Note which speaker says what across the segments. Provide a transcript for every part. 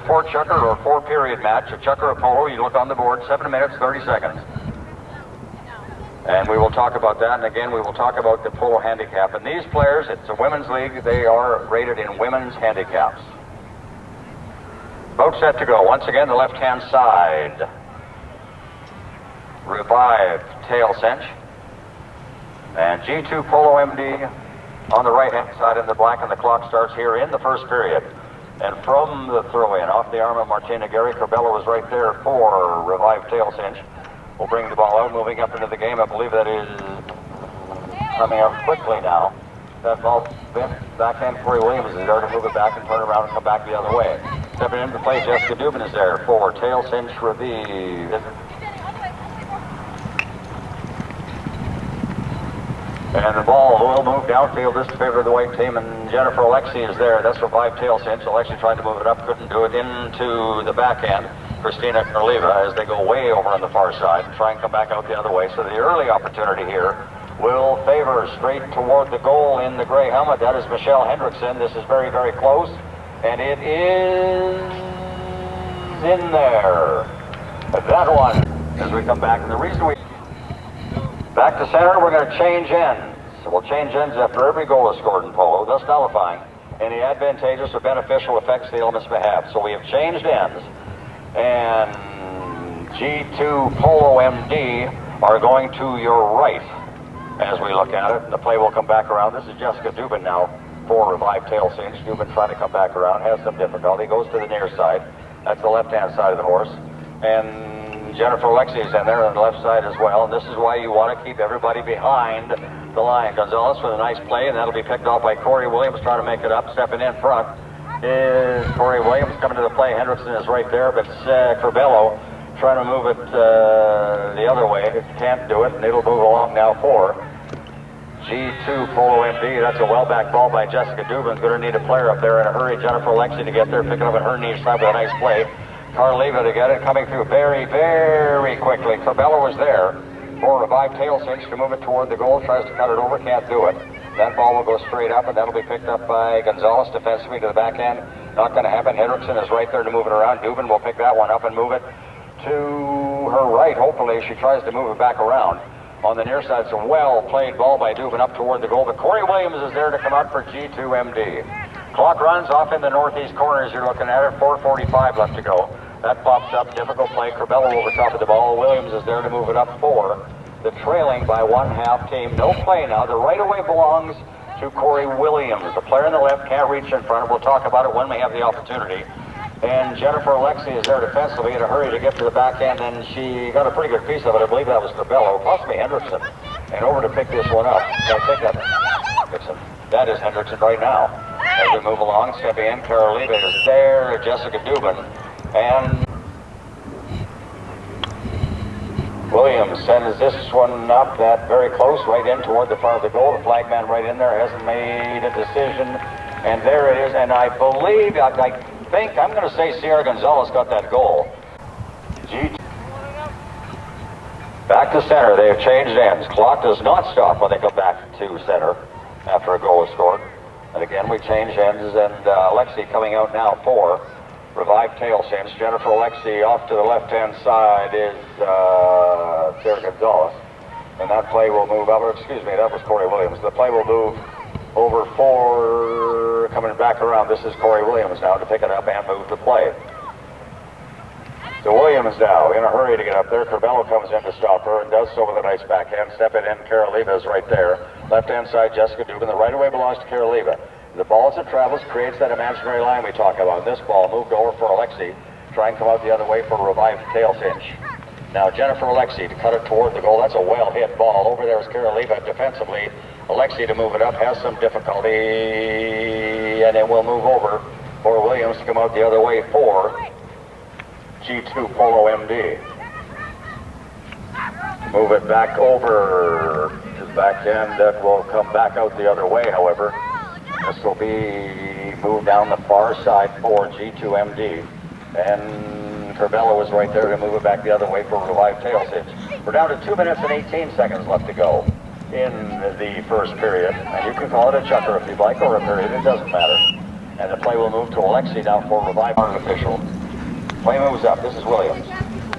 Speaker 1: 4-chucker or 4-period match, a chucker or polo, you look on the board, 7 minutes, 30 seconds. And we will talk about that, and again, we will talk about the polo handicap. And these players, it's a women's league, they are rated in women's handicaps. Boat set to go. Once again, the left-hand side. Revive tail cinch. And G2 Polo MD on the right-hand side in the black, and the clock starts here in the first period. And from the throw-in, off the arm of Martina Gary, Corbello was right there for Revive tail cinch. We'll bring the ball out, moving up into the game. I believe that is coming up quickly now. That ball bent backhand. Corey Williams is there to move it back and turn around and come back the other way. Stepping into play, Jessica Dubin is there for tail cinch Revive. And the ball will move downfield. This is favor of the white team, and Jennifer Alexi is there. That's Revive tail cinch. Alexi tried to move it up, couldn't do it, into the backhand. Christina Karliva as they go way over on the far side and try and come back out the other way. So the early opportunity here will favor straight toward the goal in the gray helmet. That is Michelle Hendrickson. This is very, very close, and it is in there. That one as we come back. And the reason we back to center, we're going to change ends. So we'll change ends after every goal is scored in polo, thus nullifying any advantageous or beneficial effects the elements may have. So we have changed ends. And G2 Polo MD are going to your right as we look at it. The play will come back around. This is Jessica Dubin now for Revive tail cinch. Dubin trying to come back around, has some difficulty, goes to the near side. That's the left-hand side of the horse. And Jennifer Alexi is in there on the left side as well. And this is why you want to keep everybody behind the line. Gonzalez with a nice play, and that'll be picked off by Corey Williams trying to make it up, stepping in front. Is Corey Williams coming to the play. Hendrickson is right there, but Corbello trying to move it the other way. Can't do it, and it'll move along now for G2 Polo MD. That's a well-back ball by Jessica Dubin. Going to need a player up there in a hurry. Jennifer Alexi to get there, picking up at her knee side with a nice play. Karliva to get it, coming through very, very quickly. Corbello was there for Revive tail cinch to move it toward the goal. Tries to cut it over, can't do it. That ball will go straight up, and that'll be picked up by Gonzalez defensively to the backhand. Not going to happen. Hendrickson is right there to move it around. Dubin will pick that one up and move it to her right. Hopefully, she tries to move it back around. On the near side, it's a well-played ball by Dubin up toward the goal, but Corey Williams is there to come out for G2MD. Clock runs off in the northeast corner as you're looking at it. 4:45 left to go. That pops up. Difficult play. Corbello over top of the ball. Williams is there to move it up for the trailing by 1/2 team. No play now. The right-of-way belongs to Corey Williams. The player on the left can't reach in front. We'll talk about it when we have the opportunity. And Jennifer Alexi is there defensively in a hurry to get to the backhand, and she got a pretty good piece of it. I believe that was Corbello, possibly Hendrickson. And over to pick this one up. I think that's Hendrickson. That is Hendrickson right now. As we move along, stepping in, Karliva is there, Jessica Dubin, and Williams sends this one up, that very close, right in toward the front of the goal. The flag man right in there hasn't made a decision, and there it is. And I believe, I think, I'm going to say Sierra Gonzalez got that goal. Back to center, they have changed ends. Clock does not stop when they come back to center after a goal is scored. And again, we change ends, and Alexi coming out now for Revive tail cinch. Jennifer Alexi off to the left-hand side is Sarah Gonzalez. And that play will move over, excuse me, that was Corey Williams. The play will move over for, coming back around, this is Corey Williams now to pick it up and move the play. So Williams now in a hurry to get up there. Corbello comes in to stop her and does so with a nice backhand. Step it in, Karliva is right there. Left-hand side, Jessica Dubin. The right-of-way belongs to Karliva. The ball as it travels creates that imaginary line we talk about. This ball moved over for Alexi. Try and come out the other way for Revive tail cinch. Now Jennifer Alexi to cut it toward the goal. That's a well-hit ball. Over there is Karliva defensively. Alexi to move it up has some difficulty, and it will move over for Williams to come out the other way for G2 Polo MD. Move it back over to the backhand. That will come back out the other way, however. This will be moved down the far side for G2MD. And Corbello is right there to move it back the other way for Revive tail cinch. We're down to 2 minutes and 18 seconds left to go in the first period. And you can call it a chucker if you'd like, or a period, it doesn't matter. And the play will move to Alexi now for Revive artificial. Play moves up. This is Williams.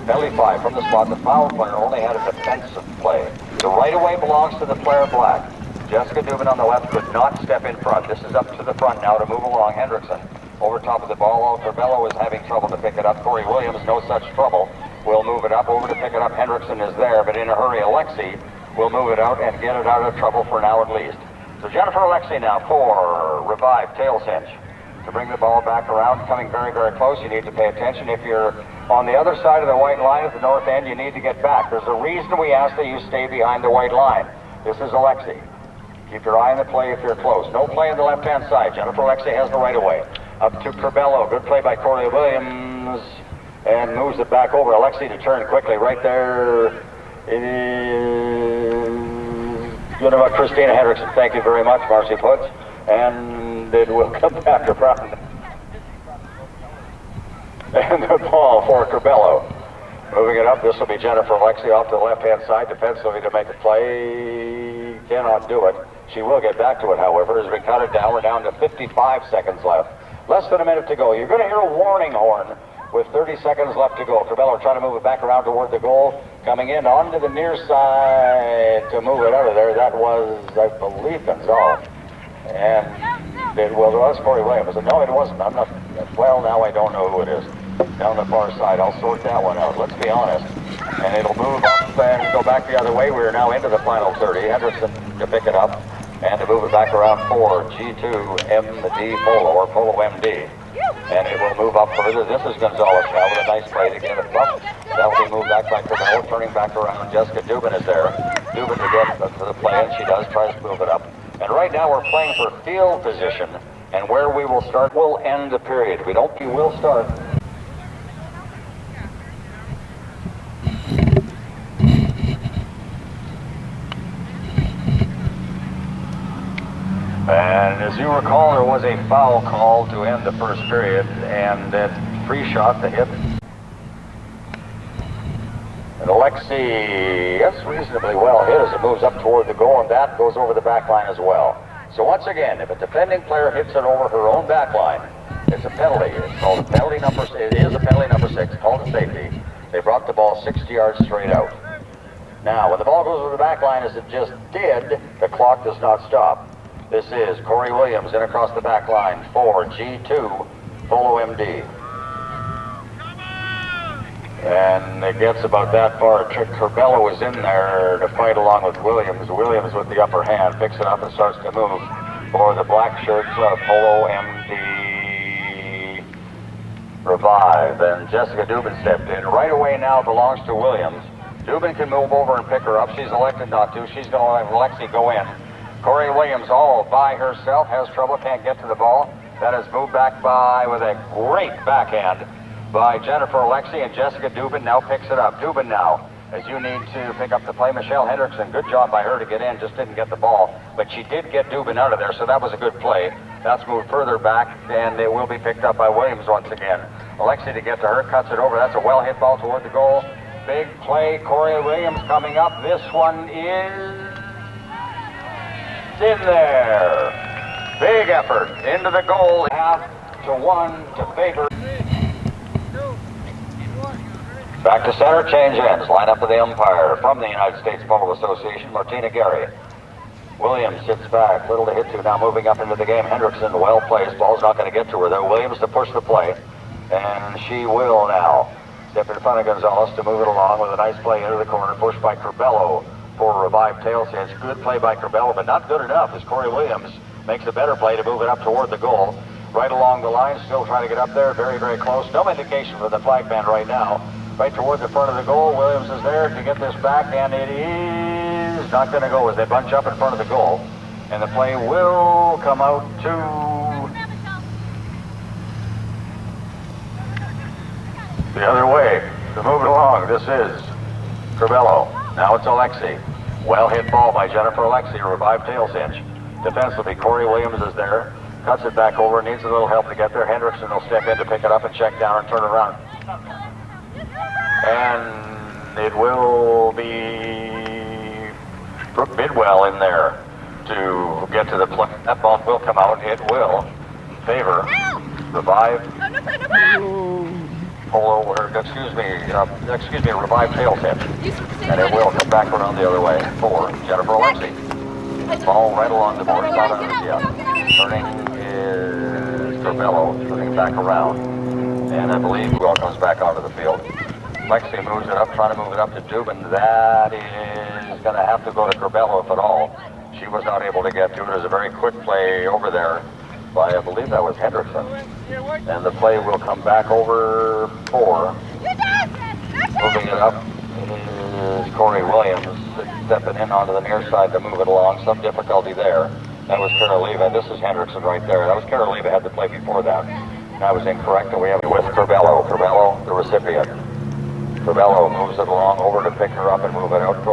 Speaker 1: Penalty 5 from the spot. The foul player only had a defensive play. The right-of-way belongs to the player black. Jessica Dubin on the left could not step in front. This is up to the front now to move along. Hendrickson over top of the ball. Corbello is having trouble to pick it up. Corey Williams, no such trouble. Will move it up over to pick it up. Hendrickson is there, but in a hurry. Alexi will move it out and get it out of trouble for now at least. So Jennifer Alexi now for revive tail cinch. To bring the ball back around, coming very, very close. You need to pay attention. If you're on the other side of the white line at the north end, you need to get back. There's a reason we ask that you stay behind the white line. This is Alexi. Keep your eye on the play if you're close. No play on the left-hand side. Jennifer Alexi has the right-of-way. Up to Corbello. Good play by Corey Williams. And moves it back over. Alexi to turn quickly right there. It is good about Christina Hendrickson. Thank you very much, Marcy Putz. And it will come back around. And the ball for Corbello. Moving it up, this will be Jennifer Alexi off to the left-hand side. Defensively to make a play. Cannot do it. She will get back to it, however, as we cut it down. We're down to 55 seconds left. Less than a minute to go. You're going to hear a warning horn with 30 seconds left to go. Corbello trying to move it back around toward the goal. Coming in onto the near side to move it out of there. That was, I believe, Gonzalez. And it was Corey Williams. No, it wasn't. I'm not. Well, now I don't know who it is. Down the far side. I'll sort that one out. Let's be honest. And it'll move up and go back the other way. We're now into the final 30. Hendrickson to pick it up and to move it back around for G2MD Polo or Polo MD. And it will move up further. This is Gonzalez now with a nice play to get it up. That will be moved back by Corbello, turning back around. Jessica Dubin is there. Dubin to get to the play, and she does, tries to move it up. And right now we're playing for field position, and where we will start will end the period. We will start. And as you recall, there was a foul call to end the first period, and that free shot to hit. And Alexi, yes, reasonably well hit as it moves up toward the goal, and that goes over the back line as well. So once again, if a defending player hits it over her own back line, it's a penalty. It's called a penalty number. It is a penalty number 6, called a safety. They brought the ball 60 yards straight out. Now, when the ball goes over the back line, as it just did, the clock does not stop. This is Corey Williams in across the back line for G2 Polo MD. And it gets about that far. Corbello is in there to fight along with Williams. Williams with the upper hand picks it up and starts to move for the black shirts of Polo MD Revive. And Jessica Dubin stepped in. Right away now belongs to Williams. Dubin can move over and pick her up. She's elected not to. She's going to let Alexi go in. Corey Williams all by herself has trouble, can't get to the ball. That is moved back by with a great backhand by Jennifer Alexi, and Jessica Dubin now picks it up. Dubin now, as you need to pick up the play. Michelle Hendrickson, good job by her to get in, just didn't get the ball. But she did get Dubin out of there, so that was a good play. That's moved further back, and it will be picked up by Williams once again. Alexi to get to her, cuts it over. That's a well-hit ball toward the goal. Big play, Corey Williams coming up. This one is in there. Big effort into the goal. 0.5-1 to favor. Back to center, change ends. Line up with the umpire from the United States Polo Association, Martina Gary. Williams sits back, little to hit to, now moving up into the game. Hendrickson well placed. Ball's not going to get to her though. Williams to push the play, and she will now step in front of Gonzalez to move it along with a nice play into the corner, pushed by Corbello for a revived tail cinch. Good play by Corbello, but not good enough as Corey Williams makes a better play to move it up toward the goal. Right along the line, still trying to get up there, very, very close. No indication for the flag man right now. Right toward the front of the goal, Williams is there to get this back, and it is not going to go as they bunch up in front of the goal. And the play will come out to the other way to move it along. This is Corbello. Now it's Alexi. Well hit ball by Jennifer Alexi, a revived tail cinch. Defensively, Corey Williams is there. Cuts it back over, needs a little help to get there. Hendrickson will step in to pick it up and check down and turn around. And it will be Brooke Bidwell in there to get to the play. That ball will come out. It will favor Revive polo, or excuse me, revived tail cinch. And it will come back around the other way for Jennifer Alexi. Ball right along the board, not on it yet. Turning is Corbello, turning back around. And I believe Will comes back onto the field. Lexi moves it up, trying to move it up to Dubin. That is going to have to go to Corbello, if at all. She was not able to get to it. It was a very quick play over there by, I believe that was Hendrickson. And the play will come back over for, moving it up is Corey Williams, stepping in onto the near side to move it along. Some difficulty there. That was Karoliva. This is Hendrickson right there. That was Karoliva had the play before that. That was incorrect, and we have it with Corbello. Corbello, the recipient. Corbello moves it along over to pick her up and move it out.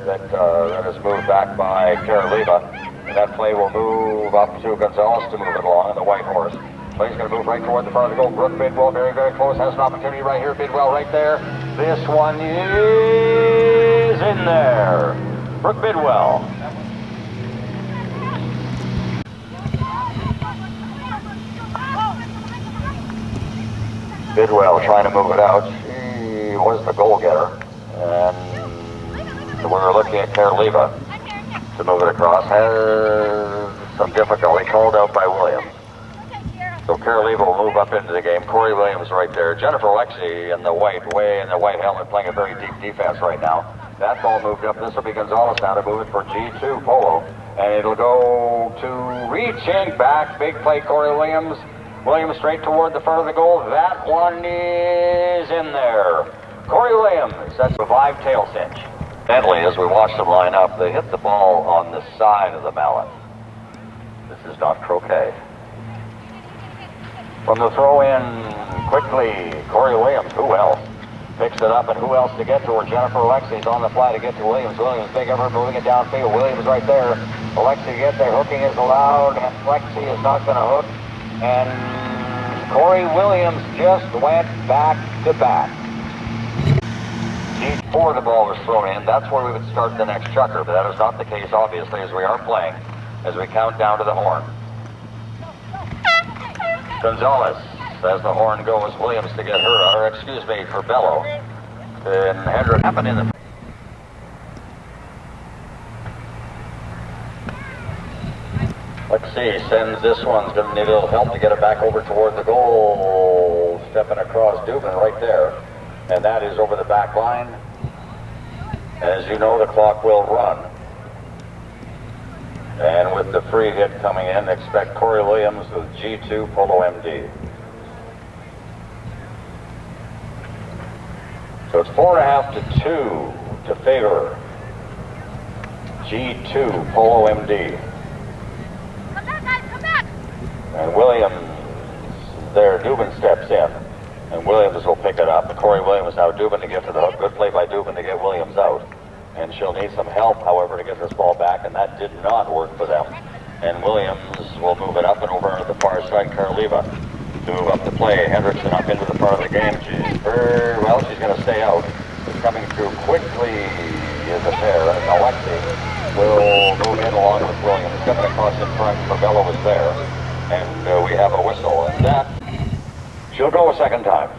Speaker 1: That is moved back by Karoliva. And that play will move up to Gonzalez to move it along on the white horse. Play's going to move right toward the front of the goal. Brooke Bidwell very, very close. Has an opportunity right here. Bidwell right there. This one is in there. Brooke Bidwell. Bidwell trying to move it out. She was the goal getter. And we're looking at Karoliva to move it across. Has some difficulty, called out by Williams. So Karoliva will move up into the game. Corey Williams right there. Jennifer Alexi in the white, way in the white helmet, playing a very deep defense right now. That ball moved up. This will be Gonzalez now to move it for G2 Polo. And it'll go to reaching back. Big play, Corey Williams. Williams straight toward the front of the goal. That one is in there. Corey Williams, that's a revived tail cinch. Bentley, as we watch them line up, they hit the ball on the side of the mallet. This is not croquet. From the throw in quickly, Corey Williams, who else? Picks it up, and who else to get to her? Jennifer Alexi's on the fly to get to Williams. Williams, big effort, moving it downfield. Williams right there. Alexi gets there, hooking is allowed. Alexi is not going to hook. And Corey Williams just went back to back. Before the ball was thrown in, that's where we would start the next chucker, but that is not the case, obviously, as we are playing, as we count down to the horn. Gonzalez, as the horn goes, Williams to get her, or excuse me, for Bello. And Hendrick happened in the... Let's see, sends this one's going to need a little help to get it back over toward the goal. Stepping across Dubin right there. And that is over the back line. As you know, the clock will run. And with the free hit coming in, expect Corey Williams with G2 Polo MD. So it's 4.5 to 2 to favor G2 Polo MD.
Speaker 2: Come back, guys, come back!
Speaker 1: And Williams there, Dubin steps in. And Williams will pick it up. Corey Williams now, Dubin to get to the hook. Good play by Dubin to get Williams out. And she'll need some help, however, to get this ball back, and that did not work for them. And Williams will move it up and over to the far side, Karoliva, to move up the play. Hendrickson up into the part of the game. She's very well, she's going to stay out. It's coming through quickly is a pair, and Alexi will move in along with Williams. Coming across in front, Corbello was there, and we have a whistle, and that, she'll go a second time.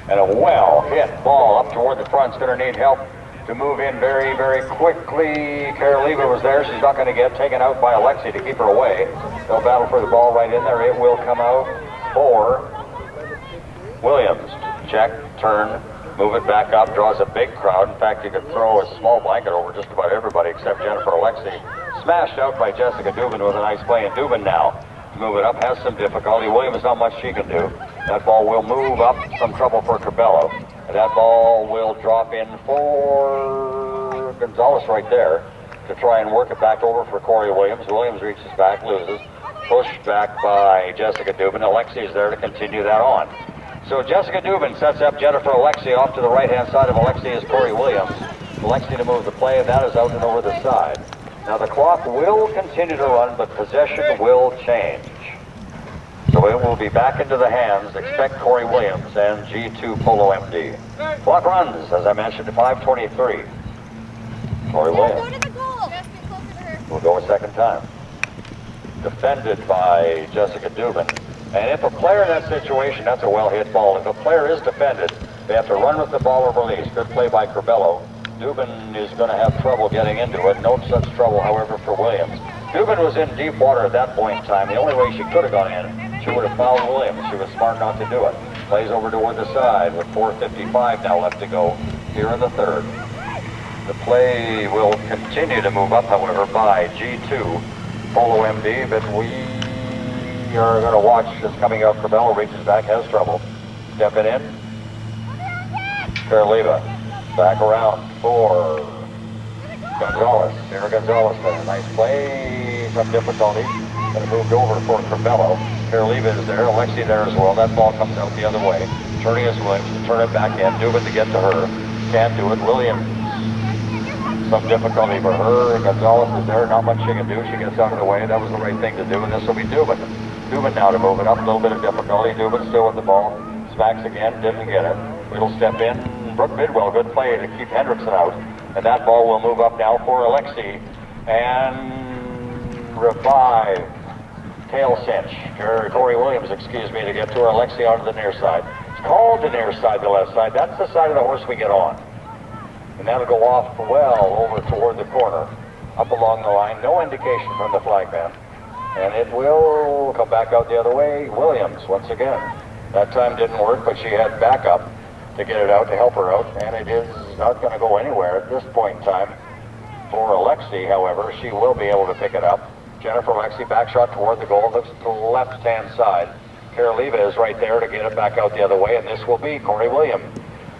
Speaker 1: And a well-hit ball up toward the front. It's going to need help to move in very, very quickly. Karoliva was there. She's not going to get taken out by Alexi to keep her away. They'll battle for the ball right in there. It will come out for Williams. Check, turn, move it back up, draws a big crowd. In fact, you could throw a small blanket over just about everybody except Jennifer Alexi. Smashed out by Jessica Dubin with a nice play. And Dubin now to move it up has some difficulty. Williams, not much she can do. That ball will move up, some trouble for Corbello. And that ball will drop in for Gonzalez right there to try and work it back over for Corey Williams. Williams reaches back, loses. Pushed back by Jessica Dubin. Alexi is there to continue that on. So Jessica Dubin sets up Jennifer Alexi off to the right-hand side of Alexi is Corey Williams. Alexi to move the play, and that is out and over the side. Now the clock will continue to run, but possession will change. So it will be back into the hands. Expect Corey Williams and G2 Polo MD. Clock runs, as I mentioned, to 5:23. Corey Williams will go a second time. Defended by Jessica Dubin. And if a player in that situation, that's a well-hit ball. If a player is defended, they have to run with the ball or release. Good play by Corbello. Dubin is going to have trouble getting into it. No such trouble, however, for Williams. Dubin was in deep water at that point in time. The only way she could have gone in, she would have fouled Williams. She was smart not to do it. Plays over toward the side with 4:55 now left to go here in the third. The play will continue to move up, however, by G2, Polo MD, but we are going to watch this coming out. Corbello reaches back, has trouble. Stepping in. Caroliva. Back around for Gonzalez. Sarah Gonzalez there. Nice play. Some difficulty. And it moved over for Corbello. Caroliva is there. Alexi there as well. That ball comes out the other way. Turning is Williams to turn it back in. Dubin to get to her. Can't do it. Williams. Some difficulty for her. Gonzalez is there. Not much she can do. She gets out of the way. That was the right thing to do. And this will be Dubin. Dubin now to move it up. A little bit of difficulty. Dubin still with the ball. Smacks again. Didn't get it. It'll step in. Brooke Bidwell, good play to keep Hendrickson out. And that ball will move up now for Alexi. And revive. Tail cinch. Corey Williams, excuse me, to get to her. Alexi onto the near side. It's called the near side, the left side. That's the side of the horse we get on. And that'll go off well over toward the corner. Up along the line. No indication from the flagman. And it will come back out the other way. Williams, once again. That time didn't work, but she had backup to get it out, to help her out, and it is not going to go anywhere at this point in time. For Alexi, however, she will be able to pick it up. Jennifer Alexi, back shot toward the goal, looks to the left-hand side. Caroliva is right there to get it back out the other way, and this will be Corey Williams.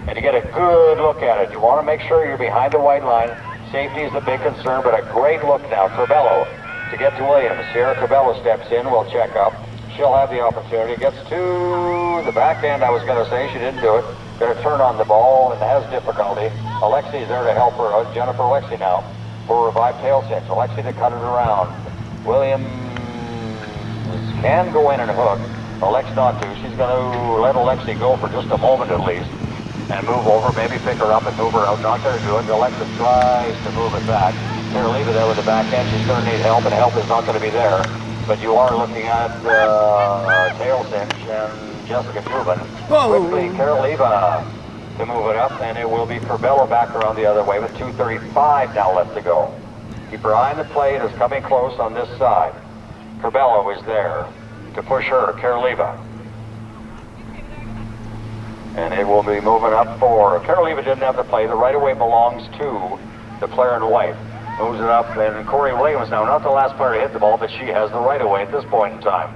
Speaker 1: And you get a good look at it. You want to make sure you're behind the white line. Safety is a big concern, but a great look now. Corbello to get to Williams. Sierra Corbello steps in, will check up. She'll have the opportunity, gets to the back end, I was going to say, she didn't do it. Going to turn on the ball and has difficulty. Alexi is there to help her out. Jennifer Alexi now for revive tail cinch. Alexi to cut it around. Williams can go in and hook. Alex not to. She's going to let Alexi go for just a moment at least and move over, maybe pick her up and move her out. Not going to do it. Alexa tries to move it back. They're leave it there with the back end. She's going to need help, and help is not going to be there. But you are looking at tail cinch and Jessica Dubin. Quickly, Caroliva to move it up, and it will be Corbello back around the other way with 2:35 now left to go. Keep her eye on the play. It is coming close on this side. Corbello is there to push her, Caroliva. And it will be moving up for Caroliva. Didn't have the play. The right of way belongs to the player in white. Moves it up, and Corey Williams now, not the last player to hit the ball, but she has the right of way at this point in time.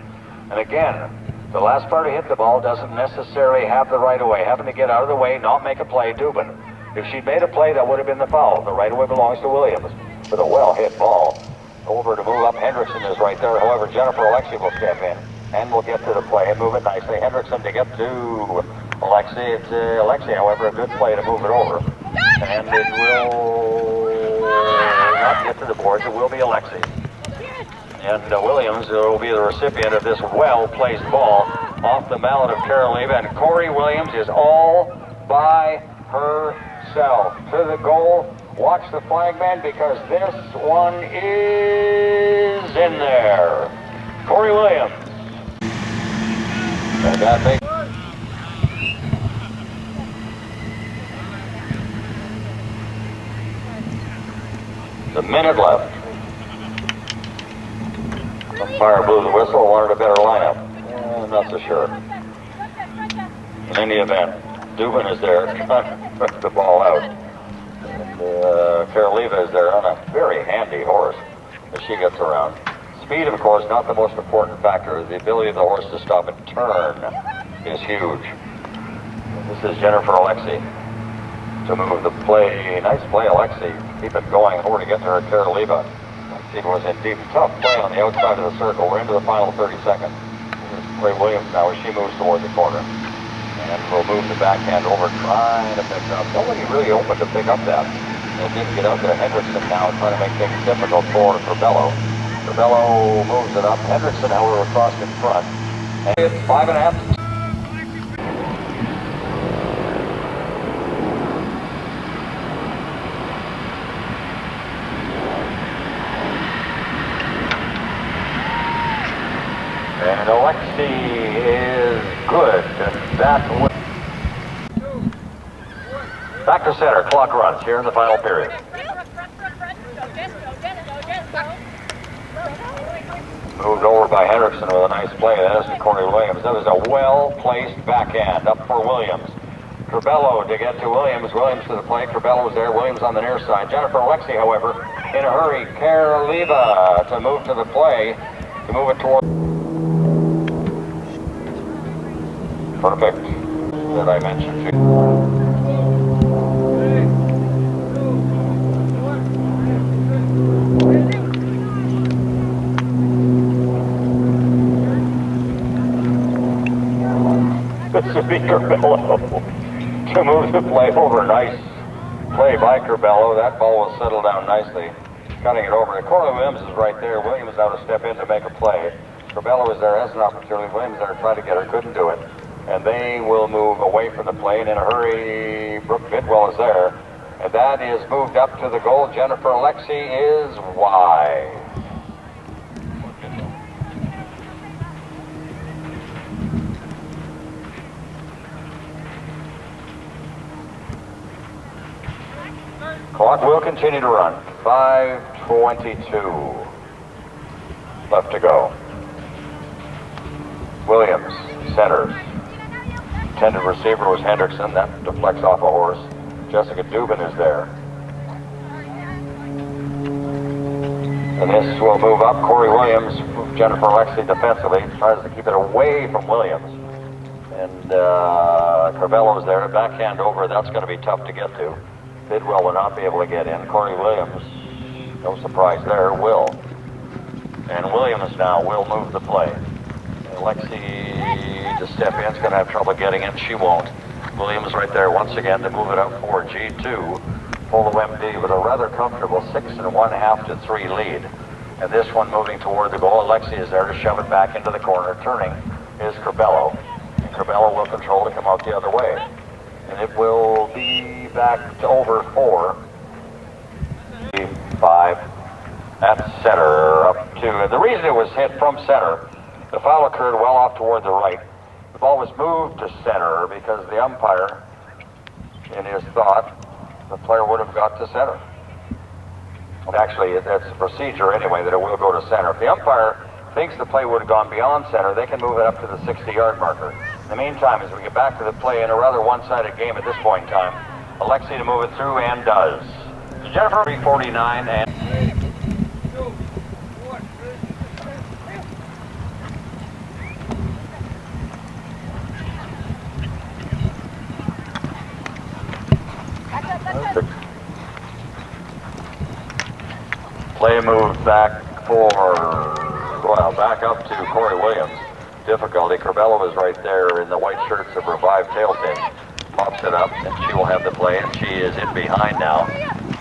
Speaker 1: And again, the last player to hit the ball doesn't necessarily have the right of way. Having to get out of the way, not make a play, Dubin. If she'd made a play, that would have been the foul. The right of way belongs to Williams with a well-hit ball. Over to move up, Hendrickson is right there. However, Jennifer Alexi will step in, and will get to the play and move it nicely. Hendrickson to get to Alexi. It's Alexi, however, a good play to move it over. And it will not get to the boards. It will be Alexi. And Williams will be the recipient of this well-placed ball off the mallet of Caroliva. And Corey Williams is all by herself. To the goal. Watch the flagman because this one is in there. Corey Williams. And that makes a minute left. Umpire blew the whistle, wanted a better lineup. I'm not so sure. In any event, Dubin is there trying to push the ball out. And Caroliva is there on a very handy horse as she gets around. Speed, of course, not the most important factor. The ability of the horse to stop and turn is huge. This is Jennifer Alexi to move the play. Nice play, Alexi. Keep it going. Over to get to her, Caroliva. Alexi was indeed tough play on the outside of the circle. We're into the final 30 seconds. Ray Williams now as she moves toward the corner. And we'll move the backhand over, trying to pick up. Nobody really open to pick up that. It didn't get out there. Hendrickson now trying to make things difficult for Corbello. Corbello moves it up. Hendrickson, however, across in front. And it's 5.5. And Alexi is good. That was back to center. Clock runs here in the final period. Moved over by Hendrickson with a nice play. That isn't Corey Williams. That was a well-placed backhand up for Williams. Corbello to get to Williams. Williams to the play. Corbello's there. Williams on the near side. Jennifer Alexi, however, in a hurry. Karaliva to move to the play. To move it toward. Perfect. That I mentioned. This would be Corbello to move the play over. Nice play by Corbello. That ball will settle down nicely, cutting it over. And Corey Williams is right there. Williams now to step in to make a play. Corbello is there, has an opportunity. Williams there to try to get her, couldn't do it. And they will move away from the play, and in a hurry, Brooke Bidwell is there. And that is moved up to the goal. Jennifer Alexi is wide. Clock will continue to run. 5:22 left to go. Williams centers. Intended receiver was Hendrickson. That deflects off a horse. Jessica Dubin is there. And this will move up. Corey Williams, Jennifer Alexi defensively, tries to keep it away from Williams. And Corbello is there. Backhand over. That's going to be tough to get to. Bidwell will not be able to get in. Corey Williams, no surprise there, will. And Williams now will move the play. Alexi to step in is going to have trouble getting in. She won't. Williams right there once again to move it up for G2. Polo MD with a rather comfortable 6 1/2 to 3 lead. And this one moving toward the goal. Alexi is there to shove it back into the corner. Turning is Corbello. And Corbello will control to come out the other way. And it will be back to over 4. 5 at center up to, and the reason it was hit from center, the foul occurred well off toward the right. The ball was moved to center because the umpire, in his thought, the player would have got to center. Actually, that's a procedure anyway, that it will go to center. If the umpire thinks the play would have gone beyond center, they can move it up to the 60-yard marker. In the meantime, as we get back to the play in a rather one-sided game at this point in time, Alexi to move it through and does. So Jennifer, 3:49 and... Play moved back for, well, back up to Corey Williams. Difficulty. Corbello is right there in the white shirts of revived tail cinch. Pops it up, and she will have the play, and she is in behind now.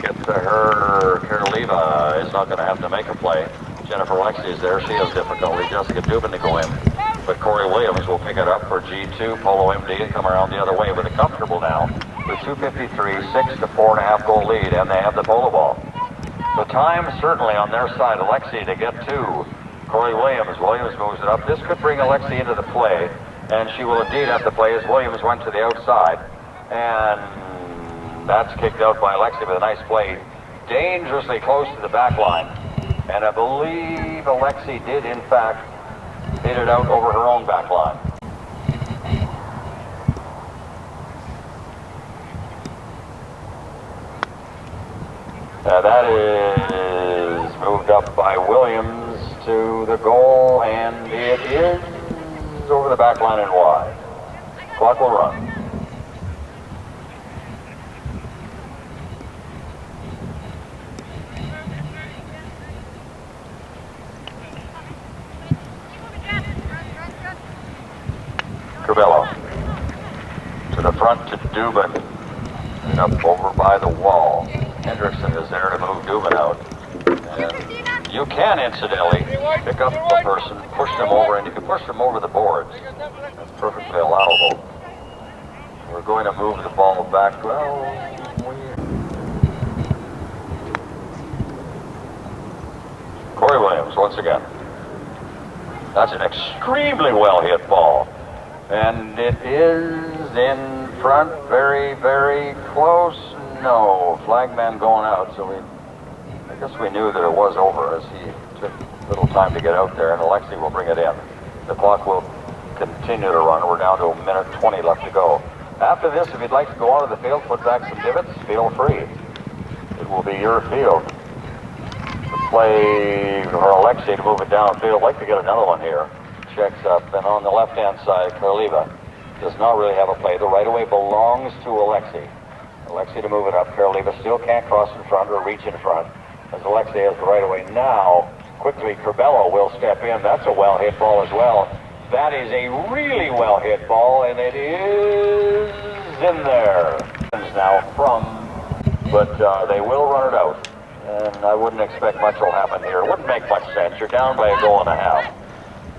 Speaker 1: Gets to her. Karaliva is not going to have to make a play. Jennifer Alexi is there. She has difficulty. Jessica Dubin to go in. But Corey Williams will pick it up for G2. Polo MD and come around the other way with a comfortable now. With 2:53, 6 to 4.5 goal lead, and they have the polo ball. The time certainly on their side. Alexi to get to Corey Williams. Williams moves it up. This could bring Alexi into the play, and she will indeed have to play as Williams went to the outside. And that's kicked out by Alexi with a nice play. Dangerously close to the back line. And I believe Alexi did, in fact, hit it out over her own back line. That is moved up by Williams to the goal, and it is over the back line and wide. Clock will run. Corbello to the front to Dubin, and up over by the wall. Hendrickson is there to move Dubin out. And you can, incidentally, pick up the person, push them over, and you can push them over the boards. That's perfectly allowable. We're going to move the ball back. Well, Corey Williams once again. That's an extremely well hit ball. And it is in front, very, very close. No, flagman going out, so I guess we knew that it was over as he took a little time to get out there, and Alexei will bring it in. The clock will continue to run. We're down to 1:20 left to go. After this, if you'd like to go onto the field, put back some divots, feel free. It will be your field. The play for Alexei to move it downfield. I'd like to get another one here. Checks up, and on the left-hand side, Karliva does not really have a play. The right-of-way belongs to Alexei. Alexei to move it up. Karliva still can't cross in front or reach in front, as Alexei has the right-of-way. Now, quickly, Corbello will step in. That's a well-hit ball as well. That is a really well-hit ball, and it is in there. Now but they will run it out, and I wouldn't expect much will happen here. It wouldn't make much sense. You're down by a goal and a half,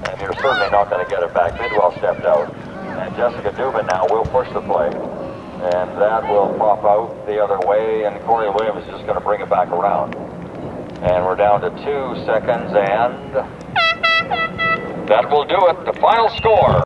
Speaker 1: and you're certainly not going to get it back. Bidwell stepped out, and Jessica Dubin now will push the play, and that will pop out the other way, and Corey Williams is just going to bring it back around. And we're down to 2 seconds, and that will do it. The final score.